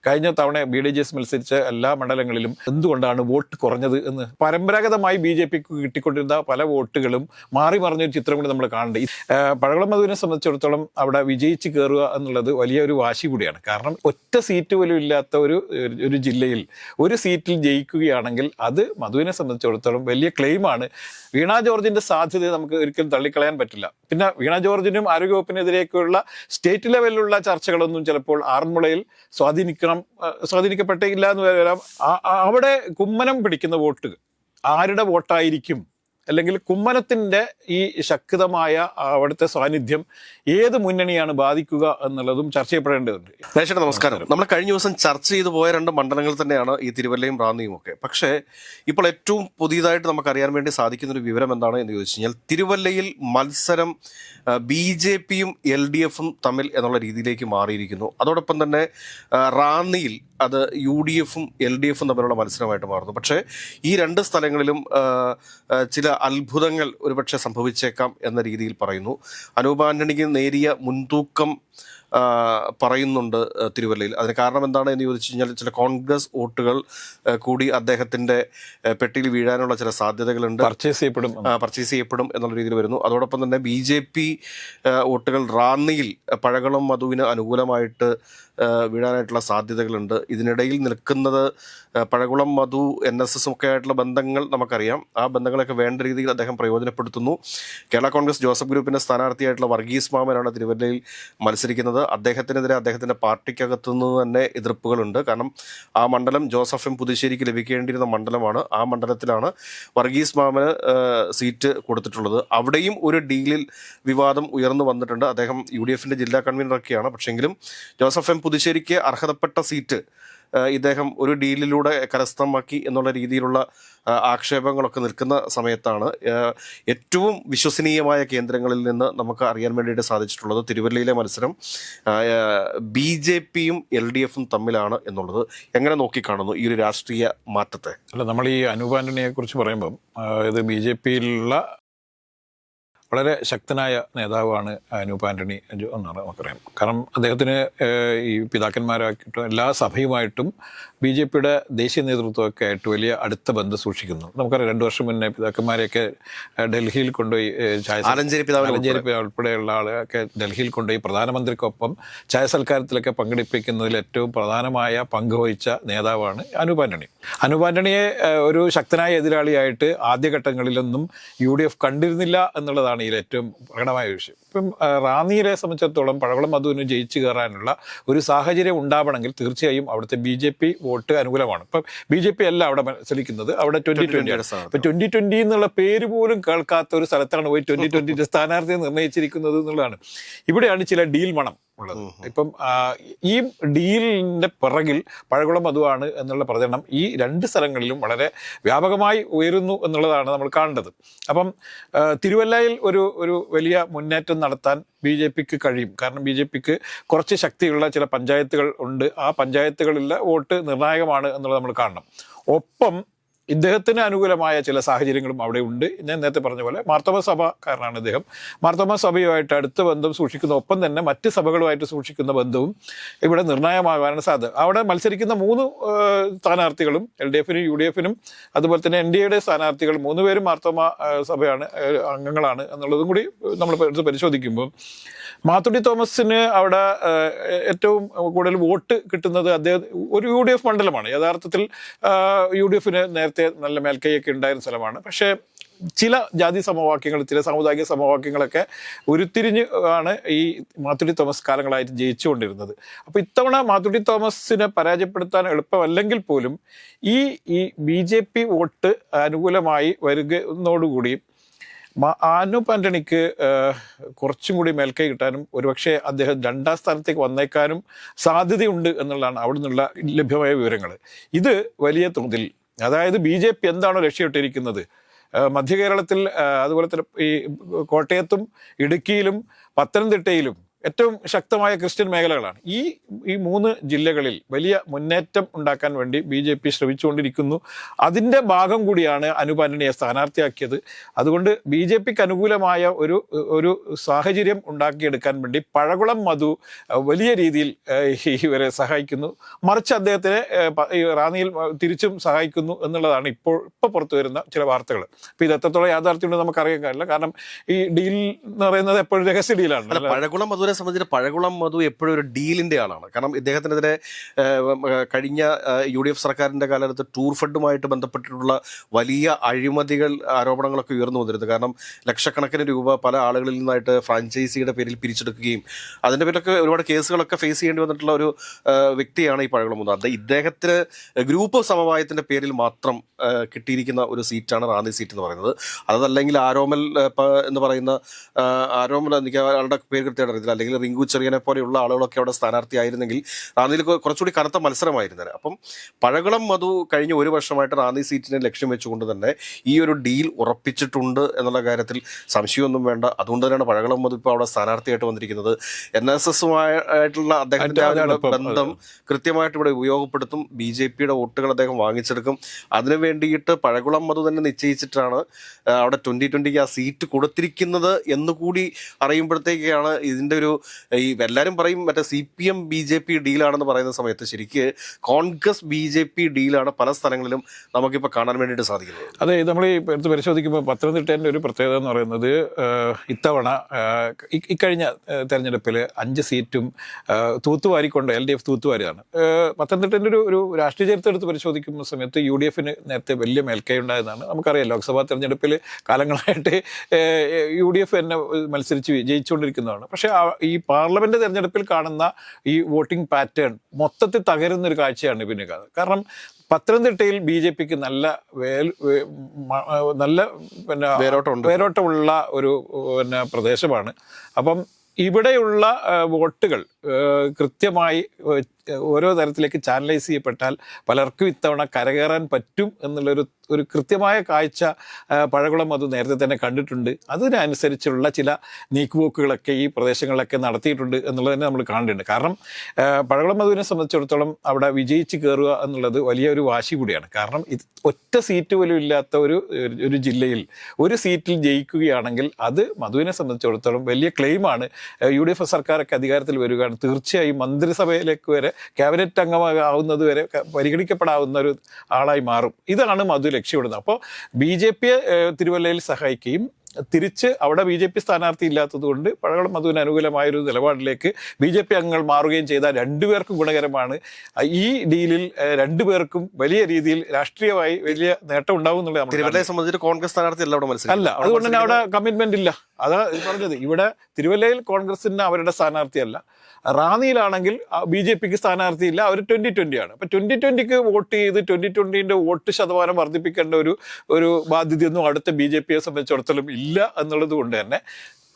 കഴിഞ്ഞ തവണ BDJS മത്സരിച്ച എല്ലാ മണ്ഡലങ്ങളിലും എന്തുകൊണ്ടാണ് വോട്ട് കുറഞ്ഞത് എന്ന് പരമ്പരാഗതമായി BJP കിട്ടിക്കൊണ്ടിരുന്ന പല വോട്ടുകളും മാറി മറിഞ്ഞൊരു ചിത്രം കൂടി നമ്മൾ കാണേണ്ടത്. പഴകുളം മധുവിനെ സംബന്ധിച്ചിടത്തോളം അവിടെ വിജയിച്ച് കയറുക എന്നുള്ളത് വലിയൊരു വാശി കൂടിയാണ്. കാരണം ഒറ്റ സീറ്റ് പോലും ഇല്ലാത്ത ഒരു ജില്ലയിൽ ഒരു സീറ്റിൽ ജയിക്കുകയാണെങ്കിൽ അത് മധുവിനെ സംബന്ധിച്ചിടത്തോളം വലിയ ക്ലെയിമാണ്. വീണ ജോർജിന്റെ സാധ്യത നമുക്ക് ഒരിക്കലും തള്ളിക്കളയാൻ പറ്റില്ല. പിന്നെ വീണ ജോർജിനും ആരോഗ്യവകുപ്പിനെതിരെയൊക്കെയുള്ള സ്റ്റേറ്റ് ലെവലിലുള്ള ചർച്ചകളൊന്നും ചിലപ്പോൾ ആറന്മുളയിൽ സ്വാധീനിക്കപ്പെട്ടില്ല എന്ന് വരാം. അവിടെ കുമ്മനം പിടിക്കുന്ന വോട്ട് ആരുടെ വോട്ടായിരിക്കും, അല്ലെങ്കിൽ കുമ്മനത്തിൻ്റെ ഈ ശക്തമായ അവിടുത്തെ സാന്നിധ്യം ഏത് മുന്നണിയാണ് ബാധിക്കുക എന്നുള്ളതും ചർച്ച ചെയ്യപ്പെടേണ്ടതുണ്ട്. രാജേഷ് നമസ്കാരം. നമ്മൾ കഴിഞ്ഞ ദിവസം ചർച്ച ചെയ്തു പോയ 2 മണ്ഡലങ്ങൾ തന്നെയാണ് ഈ തിരുവല്ലയും റാന്നിയും ഒക്കെ. പക്ഷേ ഇപ്പോൾ ഏറ്റവും പുതിയതായിട്ട് നമുക്കറിയാൻ വേണ്ടി സാധിക്കുന്ന ഒരു വിവരം എന്താണ് എന്ന് ചോദിച്ചു കഴിഞ്ഞാൽ, തിരുവല്ലയിൽ മത്സരം BJPയും LDFും തമ്മിൽ എന്നുള്ള രീതിയിലേക്ക് മാറിയിരിക്കുന്നു. അതോടൊപ്പം തന്നെ റാന്നിയിൽ അത് UDFും LDFും തമ്മിലുള്ള മത്സരമായിട്ട് മാറുന്നു. പക്ഷേ ഈ 2 സ്ഥലങ്ങളിലും ചില അത്ഭുതങ്ങൾ ഒരുപക്ഷെ സംഭവിച്ചേക്കാം എന്ന രീതിയിൽ പറയുന്നു. അനൂപ് ആന്റണിക്ക് നേരിയ മുൻതൂക്കം പറയുന്നുണ്ട് തിരുവല്ലയിൽ. അതിന് കാരണം എന്താണ് എന്ന് ചോദിച്ചു കഴിഞ്ഞാൽ, ചില കോൺഗ്രസ് വോട്ടുകൾ കൂടി അദ്ദേഹത്തിൻ്റെ പെട്ടിയിൽ വീഴാനുള്ള ചില സാധ്യതകളുണ്ട്, പർച്ചേസ് ചെയ്യപ്പെടും എന്നുള്ള രീതിയിൽ വരുന്നു. അതോടൊപ്പം തന്നെ BJP വോട്ടുകൾ റാന്നിയിൽ പഴകുളം മധുവിന് അനുകൂലമായിട്ട് വീഴാനായിട്ടുള്ള സാധ്യതകളുണ്ട്. ഇതിനിടയിൽ നിൽക്കുന്നത് പഴകുളം മധു NSS ഒക്കെ ആയിട്ടുള്ള ബന്ധങ്ങൾ നമുക്കറിയാം. ആ ബന്ധങ്ങളൊക്കെ വേണ്ട രീതിയിൽ അദ്ദേഹം പ്രയോജനപ്പെടുത്തുന്നു. കേരള കോൺഗ്രസ് ജോസഫ് ഗ്രൂപ്പിൻ്റെ സ്ഥാനാർത്ഥിയായിട്ടുള്ള വർഗീസ് മാമനാണ് തിരുവല്ലയിൽ മത്സരിക്കുന്നത്. അദ്ദേഹത്തിനെതിരെ അദ്ദേഹത്തിൻ്റെ പാർട്ടിക്കകത്തുനിന്ന് തന്നെ എതിർപ്പുകളുണ്ട്. കാരണം ആ മണ്ഡലം ജോസഫ് പുതുശ്ശേരിക്ക് ലഭിക്കേണ്ടിയിരുന്ന മണ്ഡലമാണ്. ആ മണ്ഡലത്തിലാണ് വർഗീസ് മാമന് സീറ്റ് കൊടുത്തിട്ടുള്ളത്. അവിടെയും ഒരു ഡീലിൽ വിവാദം ഉയർന്നു വന്നിട്ടുണ്ട്. അദ്ദേഹം UDFിൻ്റെ ജില്ലാ കൺവീനറൊക്കെയാണ്. പക്ഷെങ്കിലും ജോസഫ് പുതുശ്ശേരിക്ക് അർഹതപ്പെട്ട സീറ്റ് ഇദ്ദേഹം ഒരു ഡീലിലൂടെ കരസ്ഥമാക്കി എന്നുള്ള രീതിയിലുള്ള ആക്ഷേപങ്ങളൊക്കെ നിൽക്കുന്ന സമയത്താണ് ഏറ്റവും വിശ്വസനീയമായ കേന്ദ്രങ്ങളിൽ നിന്ന് നമുക്ക് അറിയാൻ വേണ്ടിയിട്ട് സാധിച്ചിട്ടുള്ളത് തിരുവല്ലയിലെ മത്സരം BJPയും LDFും തമ്മിലാണ് എന്നുള്ളത്. എങ്ങനെ നോക്കിക്കാണുന്നു ഈ ഒരു രാഷ്ട്രീയ മാറ്റത്തെ? അല്ല, നമ്മൾ ഈ അനൂപ് ആന്റണിയെ കുറിച്ച് പറയുമ്പം ഇത് BJPയിലുള്ള വളരെ ശക്തനായ നേതാവാണ് അനൂപ് ആന്റണി എന്നാണ് നമുക്കറിയാം. കാരണം അദ്ദേഹത്തിന് ഈ പിതാക്കന്മാരായിട്ടും എല്ലാ സഭയുമായിട്ടും BJPയുടെ ദേശീയ നേതൃത്വമൊക്കെ ആയിട്ട് വലിയ അടുത്ത ബന്ധം സൂക്ഷിക്കുന്നു. നമുക്കറിയാം 2 വർഷം മുന്നേ പിതാക്കന്മാരെയൊക്കെ ഡൽഹിയിൽ കൊണ്ടുപോയി ആലഞ്ചേരി ഉൾപ്പെടെയുള്ള ആളെയൊക്കെ ഡൽഹിയിൽ കൊണ്ടുപോയി പ്രധാനമന്ത്രിക്കൊപ്പം ചായ സൽക്കാരത്തിലൊക്കെ പങ്കെടുപ്പിക്കുന്നതിൽ ഏറ്റവും പ്രധാനമായ പങ്ക് വഹിച്ച നേതാവാണ് അനൂപ് ആന്റണി. അനൂപ് ആന്റണിയെ ഒരു ശക്തനായ എതിരാളിയായിട്ട് ആദ്യഘട്ടങ്ങളിലൊന്നും UDF കണ്ടിരുന്നില്ല എന്നുള്ളതാണ് ഇതിൽ ഏറ്റവും പ്രകടമായ വിഷയം. ഇപ്പം റാന്നിയെ സംബന്ധിച്ചിടത്തോളം പഴകുളം മധുവിന് ജയിച്ചു കയറാനുള്ള ഒരു സാഹചര്യം ഉണ്ടാവണമെങ്കിൽ തീർച്ചയായും അവിടുത്തെ BJP വോട്ട് അനുകൂലമാണ്. ഇപ്പം BJP അല്ല അവിടെ മത്സരിക്കുന്നത്, അവിടെ 2020 ആണ്. ഇപ്പം 2020 എന്നുള്ള പേര് പോലും കേൾക്കാത്ത ഒരു സ്ഥലത്താണ് പോയി 2020 സ്ഥാനാർത്ഥിയെ നിർണ്ണയിച്ചിരിക്കുന്നത് എന്നുള്ളതാണ്. ഇവിടെയാണ് ചില ഡീൽ മണം ഉള്ളത്. ഇപ്പം ഈ ഡീലിൻ്റെ പിറകിൽ പഴകുളം മധുവാണ് എന്നുള്ള പ്രചരണം ഈ 2 സ്ഥലങ്ങളിലും വളരെ വ്യാപകമായി ഉയരുന്നു എന്നുള്ളതാണ് നമ്മൾ കാണേണ്ടത്. അപ്പം തിരുവല്ലയിൽ ഒരു വലിയ മുന്നേറ്റം നടത്താൻ BJPക്ക് കഴിയും. കാരണം BJPക്ക് കുറച്ച് ശക്തിയുള്ള ചില പഞ്ചായത്തുകൾ ഉണ്ട്. ആ പഞ്ചായത്തുകളിലെ വോട്ട് നിർണായകമാണ് എന്നുള്ളത് നമ്മൾ കാണണം. ഒപ്പം ഇദ്ദേഹത്തിന് അനുകൂലമായ ചില സാഹചര്യങ്ങളും അവിടെ ഉണ്ട്. ഞാൻ നേരത്തെ പറഞ്ഞ പോലെ മാർത്തോമ സഭക്കാരനാണ് ഇദ്ദേഹം. മാർത്തോമ സഭയുമായിട്ട് അടുത്ത ബന്ധം സൂക്ഷിക്കുന്ന, ഒപ്പം തന്നെ മറ്റ് സഭകളുമായിട്ട് സൂക്ഷിക്കുന്ന ബന്ധവും ഇവിടെ നിർണായകമാകാനാണ് സാധ്യത. അവിടെ മത്സരിക്കുന്ന 3 സ്ഥാനാർത്ഥികളും LDFനും UDFനും അതുപോലെ തന്നെ NDAയുടെ സ്ഥാനാർത്ഥികൾ 3 പേരും മാർത്തോമ സഭയാണ് അംഗങ്ങളാണ് എന്നുള്ളതും കൂടി നമ്മൾ എടുത്ത് പരിശോധിക്കുമ്പോൾ മാത്തുടി തോമസിന് അവിടെ ഏറ്റവും കൂടുതൽ വോട്ട് കിട്ടുന്നത് അദ്ദേഹം ഒരു UDF മണ്ഡലമാണ്. യഥാർത്ഥത്തിൽ UDFന് നേരത്തെ നല്ല മേൽക്കൈയൊക്കെ ഉണ്ടായിരുന്ന സ്ഥലമാണ്. പക്ഷേ ചില ജാതി സമവാക്യങ്ങൾ, ചില സാമുദായിക സമവാക്യങ്ങളൊക്കെ ഉരുത്തിരിഞ്ഞ് ആണ് ഈ മാത്തുടി തോമസ് കാലങ്ങളായിട്ട് ജയിച്ചുകൊണ്ടിരുന്നത്. അപ്പോൾ ഇത്തവണ മാത്തുടി തോമസിനെ പരാജയപ്പെടുത്താൻ എളുപ്പമല്ലെങ്കിൽ പോലും ഈ BJP വോട്ട് അനുകൂലമായി വരുന്നതോടുകൂടി അനൂപ് ആന്റണിക്ക് കുറച്ചും കൂടി മേൽക്കൈ കിട്ടാനും ഒരുപക്ഷെ അദ്ദേഹം 2ാം സ്ഥാനത്തേക്ക് വന്നേക്കാനും സാധ്യതയുണ്ട് എന്നുള്ളതാണ് അവിടെ നിന്നുള്ള ലഭ്യമായ വിവരങ്ങൾ. ഇത് വലിയ തോതിൽ, അതായത് BJP എന്താണോ ലക്ഷ്യമിട്ടിരിക്കുന്നത്, മധ്യ കേരളത്തിൽ അതുപോലെ തന്നെ ഈ കോട്ടയത്തും ഇടുക്കിയിലും പത്തനംതിട്ടയിലും ഏറ്റവും ശക്തമായ ക്രിസ്ത്യൻ മേഖലകളാണ്. ഈ 3 ജില്ലകളിൽ വലിയ മുന്നേറ്റം ഉണ്ടാക്കാൻ വേണ്ടി BJP ശ്രമിച്ചുകൊണ്ടിരിക്കുന്നു. അതിൻ്റെ ഭാഗം കൂടിയാണ് അനൂപ് ആന്റണിയെ സ്ഥാനാർത്ഥിയാക്കിയത്. അതുകൊണ്ട് BJPക്ക് അനുകൂലമായ ഒരു സാഹചര്യം ഉണ്ടാക്കിയെടുക്കാൻ വേണ്ടി പഴകുളം മധു വലിയ രീതിയിൽ ഇവരെ സഹായിക്കുന്നു. മറിച്ച് അദ്ദേഹത്തിനെ ഈ റാന്നിയിൽ തിരിച്ചും സഹായിക്കുന്നു എന്നുള്ളതാണ് ഇപ്പോൾ പുറത്തു വരുന്ന ചില വാർത്തകൾ. അപ്പോൾ ഇത് എത്രത്തോളം യാഥാർത്ഥ്യമുണ്ടെന്ന് നമുക്കറിയാൻ കഴിയില്ല. കാരണം ഈ ഡീൽ എന്ന് പറയുന്നത് എപ്പോഴും രഹസ്യ ഡീലാണ്. പഴകുളം മധുവിനെ സംബന്ധിച്ച് പഴകുളം മധു എപ്പോഴും ഒരു ഡീലിന്റെ ആളാണ്. കാരണം ഇദ്ദേഹത്തിനെതിരെ കഴിഞ്ഞ UDF സർക്കാരിന്റെ കാലത്ത് ടൂർ ഫണ്ടുമായിട്ട് ബന്ധപ്പെട്ടിട്ടുള്ള വലിയ അഴിമതികൾ ആരോപണങ്ങളൊക്കെ ഉയർന്നു വന്നിരുന്നു. കാരണം ലക്ഷക്കണക്കിന് രൂപ പല ആളുകളിൽ നിന്നായിട്ട് ഫ്രാഞ്ചൈസിയുടെ പേരിൽ പിരിച്ചെടുക്കുകയും അതിന്റെ പേരിലൊക്കെ ഒരുപാട് കേസുകളൊക്കെ ഫേസ് ചെയ്യേണ്ടി വന്നിട്ടുള്ള ഒരു വ്യക്തിയാണ് ഈ പഴകുളം മധു. അത് ഇദ്ദേഹത്തിന് ഗ്രൂപ്പ് സമവായത്തിന്റെ പേരിൽ മാത്രം കിട്ടിയിരിക്കുന്ന ഒരു സീറ്റാണ് റാന്നി സീറ്റ് എന്ന് പറയുന്നത്. അതല്ലെങ്കിൽ ആരോമൽ എന്ന് പറയുന്ന ആരോമൽ, എനിക്ക് ആളുടെ പേര് കൃത്യമായിട്ട് അറിയത്തില്ല, അല്ലെങ്കിൽ റിങ്കു ചെറിയനെ പോലെയുള്ള ആളുകളൊക്കെ അവിടെ സ്ഥാനാർത്ഥിയായിരുന്നെങ്കിൽ റാന്നിയിൽ കുറച്ചുകൂടി കനത്ത മത്സരമായിരുന്നത്. അപ്പം പഴകുളം മധു കഴിഞ്ഞ 1 വർഷമായിട്ട് റാന്നി സീറ്റിനെ ലക്ഷ്യം വെച്ചുകൊണ്ട് തന്നെ ഈ ഒരു ഡീൽ ഉറപ്പിച്ചിട്ടുണ്ട് എന്നുള്ള കാര്യത്തിൽ സംശയമൊന്നും വേണ്ട. അതുകൊണ്ട് തന്നെയാണ് പഴകുളം മധു ഇപ്പോൾ അവിടെ സ്ഥാനാർത്ഥിയായിട്ട് വന്നിരിക്കുന്നത്. NSSുമായിട്ടുള്ള അദ്ദേഹത്തിൻ്റെ ബന്ധം കൃത്യമായിട്ട് ഇവിടെ ഉപയോഗപ്പെടുത്തും. BJPയുടെ വോട്ടുകൾ അദ്ദേഹം വാങ്ങിച്ചെടുക്കും. അതിനു വേണ്ടിയിട്ട് പഴകുളം മധു തന്നെ നിശ്ചയിച്ചിട്ടാണ് അവിടെ 2020 ആ സീറ്റ് കൊടുത്തിരിക്കുന്നത് എന്നുകൂടി അറിയുമ്പോഴത്തേക്കാണ് ഇതിൻ്റെ ഒരു എല്ലാവരും പറയും മറ്റേ CPM BJP ഡീലാണെന്ന് പറയുന്ന സമയത്ത് ശരിക്ക് കോൺഗ്രസ് BJP ഡീലാണ് പല സ്ഥലങ്ങളിലും നമുക്കിപ്പോൾ കാണാൻ വേണ്ടിയിട്ട് സാധിക്കുന്നത്. അതെ, നമ്മൾ ഈ എടുത്ത് പരിശോധിക്കുമ്പോൾ പത്തനംതിട്ടേൻ്റെ ഒരു പ്രത്യേകത എന്ന് പറയുന്നത് ഇത്തവണ ഇക്കഴിഞ്ഞ തെരഞ്ഞെടുപ്പിൽ 5 സീറ്റും തൂത്തുവാരിക്കൊണ്ട് LDF തൂത്തുവാരിയാണ്. പത്തനംതിട്ടേൻ്റെ ഒരു രാഷ്ട്രീയ ചരിത്രം എടുത്ത് പരിശോധിക്കുന്ന സമയത്ത് UDFന് നേരത്തെ വലിയ മേൽക്കൈ ഉണ്ടായതാണ്. നമുക്കറിയാം, ലോക്സഭാ തെരഞ്ഞെടുപ്പിൽ കാലങ്ങളായിട്ട് UDF തന്നെ മത്സരിച്ച് ജയിച്ചുകൊണ്ടിരിക്കുന്നതാണ്. പക്ഷേ ഈ പാർലമെന്റ് തെരഞ്ഞെടുപ്പിൽ കാണുന്ന ഈ വോട്ടിംഗ് പാറ്റേൺ മൊത്തത്തിൽ തകരുന്നൊരു കാഴ്ചയാണ് പിന്നെ കാണുന്നത്. കാരണം പത്തനംതിട്ടയിൽ BJPക്ക് നല്ല വേരോട്ടമുള്ള ഒരു പ്രദേശമാണ്. അപ്പം ഇവിടെയുള്ള വോട്ടുകൾ കൃത്യമായി ഓരോ തരത്തിലേക്ക് ചാനലൈസ് ചെയ്യപ്പെട്ടാൽ പലർക്കും ഇത്തവണ കരകയറാൻ പറ്റും എന്നുള്ളൊരു കൃത്യമായ കാഴ്ച പഴകുളം മധു നേരത്തെ തന്നെ കണ്ടിട്ടുണ്ട്. അതിനനുസരിച്ചുള്ള ചില നീക്കുപോക്കുകളൊക്കെ ഈ പ്രദേശങ്ങളിലൊക്കെ നടത്തിയിട്ടുണ്ട് എന്നുള്ളത് തന്നെ നമ്മൾ കാണേണ്ടതുണ്ട്. കാരണം പഴകുളം മധുവിനെ സംബന്ധിച്ചിടത്തോളം അവിടെ വിജയിച്ച് കയറുക എന്നുള്ളത് വലിയൊരു വാശി കൂടിയാണ്. കാരണം ഒറ്റ സീറ്റ് പോലും ഇല്ലാത്ത ഒരു ജില്ലയിൽ ഒരു സീറ്റിൽ ജയിക്കുകയാണെങ്കിൽ അത് മധുവിനെ സംബന്ധിച്ചിടത്തോളം വലിയ ക്ലെയിമാണ്. UDF സർക്കാരൊക്കെ അധികാരത്തിൽ വരികയാണ്, തീർച്ചയായും മന്ത്രിസഭയിലേക്ക് വരെ ക്യാബിനറ്റ് അംഗമാകുന്നത് വരെ പരിഗണിക്കപ്പെടാവുന്ന ഒരു ആളായി മാറും. ഇതാണ് മധു ലക്ഷ്യമിടുന്നത്. അപ്പോൾ BJPയെ തിരുവല്ലയിൽ സഹായിക്കുകയും തിരിച്ച് അവിടെ BJP സ്ഥാനാർത്ഥി ഇല്ലാത്തത് കൊണ്ട് പഴകുളം മധുവിന് അനുകൂലമായൊരു നിലപാടിലേക്ക് BJP അംഗങ്ങൾ മാറുകയും ചെയ്താൽ രണ്ടുപേർക്കും ഗുണകരമാണ്. ഈ ഡീലിൽ രണ്ടുപേർക്കും വലിയ രീതിയിൽ രാഷ്ട്രീയമായി വലിയ നേട്ടം ഉണ്ടാവും എന്നുള്ളത്. തിരുവല്ലയെ സംബന്ധിച്ച് കോൺഗ്രസ് സ്ഥാനാർത്ഥി അല്ല അവിടെ മത്സരം അല്ല, അതുകൊണ്ട് തന്നെ അവിടെ കമ്മിറ്റ്മെന്റ് ഇല്ല. അതാ പറഞ്ഞത്, ഇവിടെ തിരുവല്ലയിൽ കോൺഗ്രസിന് അവരുടെ സ്ഥാനാർത്ഥിയല്ല. റാന്നിയിലാണെങ്കിൽ BJPക്ക് സ്ഥാനാർത്ഥിയില്ല, അവർ 2020 ആണ്. അപ്പം 2020ക്ക് വോട്ട് ചെയ്ത് 2020ൻ്റെ വോട്ട് ശതമാനം വർദ്ധിപ്പിക്കേണ്ട ഒരു ബാധ്യതയൊന്നും അടുത്ത BJPയെ സംബന്ധിച്ചിടത്തോളം ഇല്ല എന്നുള്ളത് കൊണ്ട് തന്നെ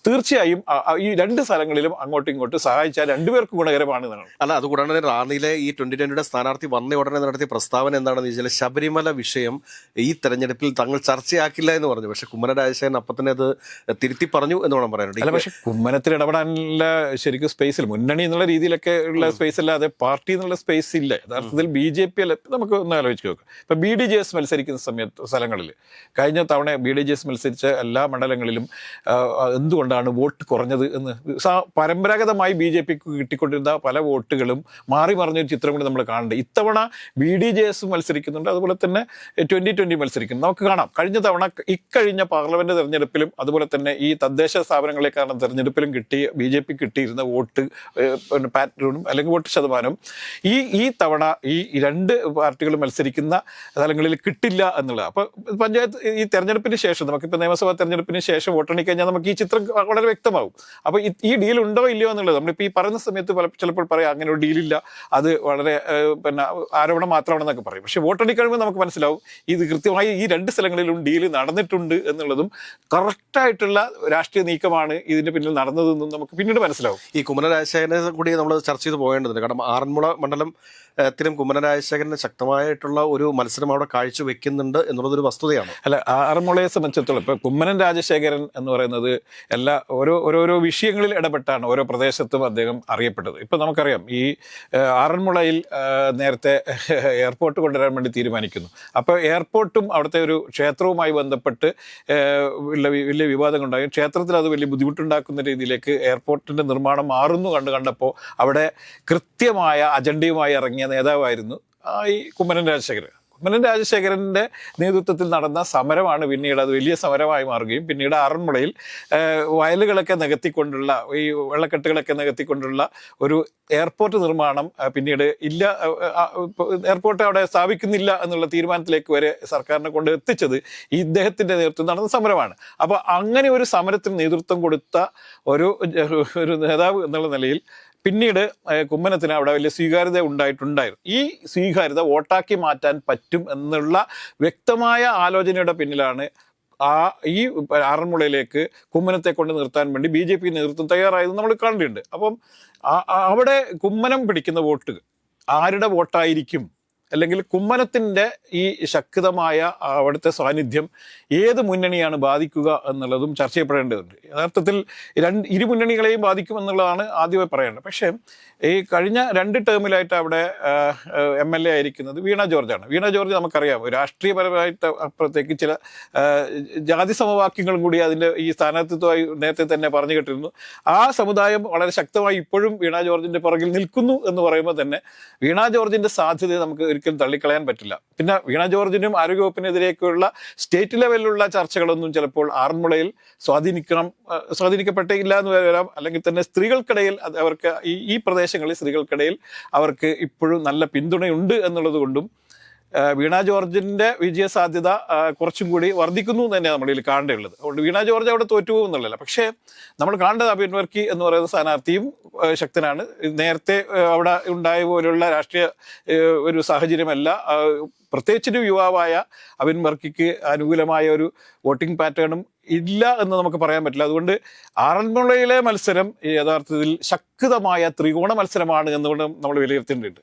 തീർച്ചയായും ഈ 2 സ്ഥലങ്ങളിലും അങ്ങോട്ടും ഇങ്ങോട്ടും സഹായിച്ചാൽ രണ്ടുപേർക്കും ഗുണകരമാണ് എന്നാണ്. അല്ല, അതുകൂടാണ്ട് റാന്നിയിലെ ഈ 2020യുടെ സ്ഥാനാർത്ഥി വന്ന ഉടനെ നടത്തിയ പ്രസ്താവന എന്താണെന്ന് വെച്ചാൽ ശബരിമല വിഷയം ഈ തെരഞ്ഞെടുപ്പിൽ തങ്ങൾ ചർച്ചയാക്കില്ല എന്ന് പറഞ്ഞു. പക്ഷെ കുമ്മനം രാജശേഖരൻ അപ്പം തന്നെ അത് തിരുത്തി പറഞ്ഞു എന്ന് വേണം പറയാനുണ്ട്. അല്ല, പക്ഷെ കുമ്മനത്തിൽ ഇടപെടാനുള്ള ശരിക്കും സ്പേസ് ഇല്ല. മുന്നണി എന്നുള്ള രീതിയിലൊക്കെ ഉള്ള സ്പേസ് അല്ലാതെ പാർട്ടി എന്നുള്ള സ്പേസ് ഇല്ല. യഥാർത്ഥത്തിൽ BJP അല്ല. നമുക്ക് ഒന്ന് ആലോചിച്ച് നോക്കാം. ഇപ്പം BDJS മത്സരിക്കുന്ന സ്ഥലങ്ങളിൽ കഴിഞ്ഞ തവണ BDJS മത്സരിച്ച എല്ലാ മണ്ഡലങ്ങളിലും എന്തുകൊണ്ട് വോട്ട് കുറഞ്ഞത് എന്ന് പരമ്പരാഗതമായി BJPക്ക് കിട്ടിക്കൊണ്ടിരുന്ന പല വോട്ടുകളും മാറി മറിഞ്ഞൊരു ചിത്രം കൂടി നമ്മൾ കാണുന്നുണ്ട്. ഇത്തവണ BDJS മത്സരിക്കുന്നുണ്ട്, അതുപോലെ തന്നെ 2020 മത്സരിക്കുന്നു. നമുക്ക് കാണാം, കഴിഞ്ഞ തവണ ഇക്കഴിഞ്ഞ പാർലമെന്റ് തെരഞ്ഞെടുപ്പിലും അതുപോലെ തന്നെ ഈ തദ്ദേശ സ്ഥാപനങ്ങളെക്കാളും തെരഞ്ഞെടുപ്പിലും BJP കിട്ടിയിരുന്ന വോട്ട് പാറ്റേണും അല്ലെങ്കിൽ വോട്ട് ശതമാനവും ഈ തവണ ഈ 2 പാർട്ടികൾ മത്സരിക്കുന്ന സ്ഥലങ്ങളിൽ കിട്ടില്ല എന്നുള്ളത്. അപ്പോൾ പഞ്ചായത്ത് ഈ തെരഞ്ഞെടുപ്പിന് ശേഷം, നമുക്കിപ്പോൾ നിയമസഭാ തെരഞ്ഞെടുപ്പിന് ശേഷം വോട്ടെണ്ണി കഴിഞ്ഞാൽ നമുക്ക് ഈ ചിത്രം വളരെ വ്യക്തമാകും. അപ്പോൾ ഈ ഡീൽ ഉണ്ടോ ഇല്ലയോ എന്നുള്ളത് നമ്മളിപ്പോൾ ഈ പറയുന്ന സമയത്ത് ചിലപ്പോൾ പറയാം അങ്ങനെ ഒരു ഡീലില്ല, അത് വളരെ ആരോപണം മാത്രമാണെന്നൊക്കെ പറയും. പക്ഷേ വോട്ടെണ്ണി കഴിയുമ്പോൾ നമുക്ക് മനസ്സിലാവും ഇത് കൃത്യമായി ഈ 2 സ്ഥലങ്ങളിലും ഡീൽ നടന്നിട്ടുണ്ട് എന്നുള്ളതും കറക്റ്റായിട്ടുള്ള രാഷ്ട്രീയ നീക്കമാണ് ഇതിന്റെ പിന്നിൽ നടന്നതെന്നും നമുക്ക് പിന്നീട് മനസ്സിലാവും. ഈ കുമ്മനം രാജശേഖരനെ കൂടി നമ്മൾ ചർച്ച ചെയ്ത് പോകേണ്ടതുണ്ട്. കാരണം ആറന്മുള മണ്ഡലത്തിലും കുമ്മനം രാജശേഖരന് ശക്തമായിട്ടുള്ള ഒരു മത്സരം അവിടെ കാഴ്ചവെക്കുന്നുണ്ട് എന്നുള്ളതൊരു വസ്തുതയാണ്. അല്ല, ആറന്മുളയെ സംബന്ധിച്ചിടത്തോളം ഇപ്പൊ കുമ്മനം രാജശേഖരൻ എന്ന് പറയുന്നത് എല്ലാ ഓരോരോ വിഷയങ്ങളിൽ ഇടപെട്ടാണ് ഓരോ പ്രദേശത്തും അദ്ദേഹം അറിയപ്പെട്ടത്. ഇപ്പം നമുക്കറിയാം ഈ ആറന്മുളയിൽ നേരത്തെ എയർപോർട്ട് കൊണ്ടുവരാൻ വേണ്ടി തീരുമാനിക്കുന്നു. അപ്പോൾ എയർപോർട്ടും അവിടുത്തെ ഒരു ക്ഷേത്രവുമായി ബന്ധപ്പെട്ട് വലിയ വിവാദം ഉണ്ടായി. ക്ഷേത്രത്തിൽ അത് വലിയ ബുദ്ധിമുട്ടുണ്ടാക്കുന്ന രീതിയിലേക്ക് എയർപോർട്ടിൻ്റെ നിർമ്മാണം മാറുന്നു കണ്ടപ്പോൾ അവിടെ കൃത്യമായ അജണ്ടയുമായി ഇറങ്ങിയ നേതാവായിരുന്നു ഈ കുമ്മനം രാജശേഖരൻ. കുമ്മനം രാജശേഖരൻ്റെ നേതൃത്വത്തിൽ നടന്ന സമരമാണ് പിന്നീട് അത് വലിയ സമരമായി മാറുകയും പിന്നീട് ആറന്മുളയിൽ വയലുകളൊക്കെ നികത്തിക്കൊണ്ടുള്ള ഈ വെള്ളക്കെട്ടുകളൊക്കെ നികത്തിക്കൊണ്ടുള്ള ഒരു എയർപോർട്ട് നിർമ്മാണം പിന്നീട് ഇല്ല, എയർപോർട്ട് അവിടെ സ്ഥാപിക്കുന്നില്ല എന്നുള്ള തീരുമാനത്തിലേക്ക് വരെ സർക്കാരിനെ കൊണ്ട് എത്തിച്ചത് ഈ ഇദ്ദേഹത്തിൻ്റെ നേതൃത്വത്തിൽ നടന്ന സമരമാണ്. അപ്പോൾ അങ്ങനെ ഒരു സമരത്തിന് നേതൃത്വം കൊടുത്ത ഒരു നേതാവ് എന്നുള്ള നിലയിൽ പിന്നീട് കുമ്മനത്തിന് അവിടെ വലിയ സ്വീകാര്യത ഉണ്ടായിരുന്നു. ഈ സ്വീകാര്യത വോട്ടാക്കി മാറ്റാൻ പറ്റും എന്നുള്ള വ്യക്തമായ ആലോചനയുടെ പിന്നിലാണ് ഈ ആറന്മുളയിലേക്ക് കുമ്മനത്തെ കൊണ്ട് നിർത്താൻ വേണ്ടി BJP നേതൃത്വം തയ്യാറായത് നമ്മൾ കണ്ടിട്ടുണ്ട്. അപ്പം അവിടെ കുമ്മനം പിടിക്കുന്ന വോട്ട് ആരുടെ വോട്ടായിരിക്കും, അല്ലെങ്കിൽ കുമ്മനത്തിൻ്റെ ഈ ശക്തമായ അവിടുത്തെ സാന്നിധ്യം ഏത് മുന്നണിയാണ് ബാധിക്കുക എന്നുള്ളതും ചർച്ച ചെയ്യപ്പെടേണ്ടതുണ്ട്. യഥാർത്ഥത്തിൽ ഇരു മുന്നണികളെയും ബാധിക്കും എന്നുള്ളതാണ് ആദ്യമേ പറയേണ്ടത്. പക്ഷേ ഈ കഴിഞ്ഞ 2 ടേമിലായിട്ട് അവിടെ MLA ആയിരിക്കുന്നത് വീണ ജോർജാണ്. വീണ ജോർജ് നമുക്കറിയാം രാഷ്ട്രീയപരമായിട്ട് അപ്പുറത്തേക്ക് ചില ജാതി സമവാക്യങ്ങളും കൂടി അതിൻ്റെ ഈ സ്ഥാനാർത്ഥിത്വമായി നേരത്തെ തന്നെ പറഞ്ഞു കേട്ടിരുന്നു. ആ സമുദായം വളരെ ശക്തമായി ഇപ്പോഴും വീണ ജോർജിൻ്റെ പുറകിൽ നിൽക്കുന്നു എന്ന് പറയുമ്പോൾ തന്നെ വീണ ജോർജിൻ്റെ സാധ്യത നമുക്ക് ഒരിക്കലും തള്ളിക്കളയാൻ പറ്റില്ല. പിന്നെ വീണ ജോർജിനും ആരോഗ്യവകുപ്പിനെതിരെയൊക്കെയുള്ള സ്റ്റേറ്റ് ലെവലിലുള്ള ചർച്ചകളൊന്നും ചിലപ്പോൾ ആറന്മുളയിൽ സ്വാധീനിക്കപ്പെട്ടില്ല എന്ന് വരാം. അല്ലെങ്കിൽ തന്നെ സ്ത്രീകൾക്കിടയിൽ അവർക്ക് ഈ പ്രദേശങ്ങളിൽ സ്ത്രീകൾക്കിടയിൽ അവർക്ക് ഇപ്പോഴും നല്ല പിന്തുണയുണ്ട് എന്നുള്ളത് കൊണ്ടും വീണ ജോർജിൻ്റെ വിജയസാധ്യത കുറച്ചും കൂടി വർദ്ധിക്കുന്നു എന്ന് തന്നെയാണ് നമ്മളിൽ കാണേണ്ടതുള്ളത്. അതുകൊണ്ട് വീണ ജോർജ് അവിടെ തോറ്റുപോകും എന്നുള്ളതല്ല. പക്ഷേ നമ്മൾ കാണേണ്ടത് അബിൻ വർക്കി എന്ന് പറയുന്ന സ്ഥാനാർത്ഥിയും ശക്തനാണ്. നേരത്തെ അവിടെ ഉണ്ടായ പോലുള്ള രാഷ്ട്രീയ ഒരു സാഹചര്യമല്ല, പ്രത്യേകിച്ചൊരു യുവാവായ അബിൻ വർക്കിക്ക് അനുകൂലമായ ഒരു വോട്ടിംഗ് പാറ്റേണും ഇല്ല എന്ന് നമുക്ക് പറയാൻ പറ്റില്ല. അതുകൊണ്ട് ആറന്മുളയിലെ മത്സരം യഥാർത്ഥത്തിൽ ശക്തമായ ത്രികോണ മത്സരമാണ് എന്നുകൊണ്ട് നമ്മൾ വിലയിരുത്തേണ്ടതുണ്ട്.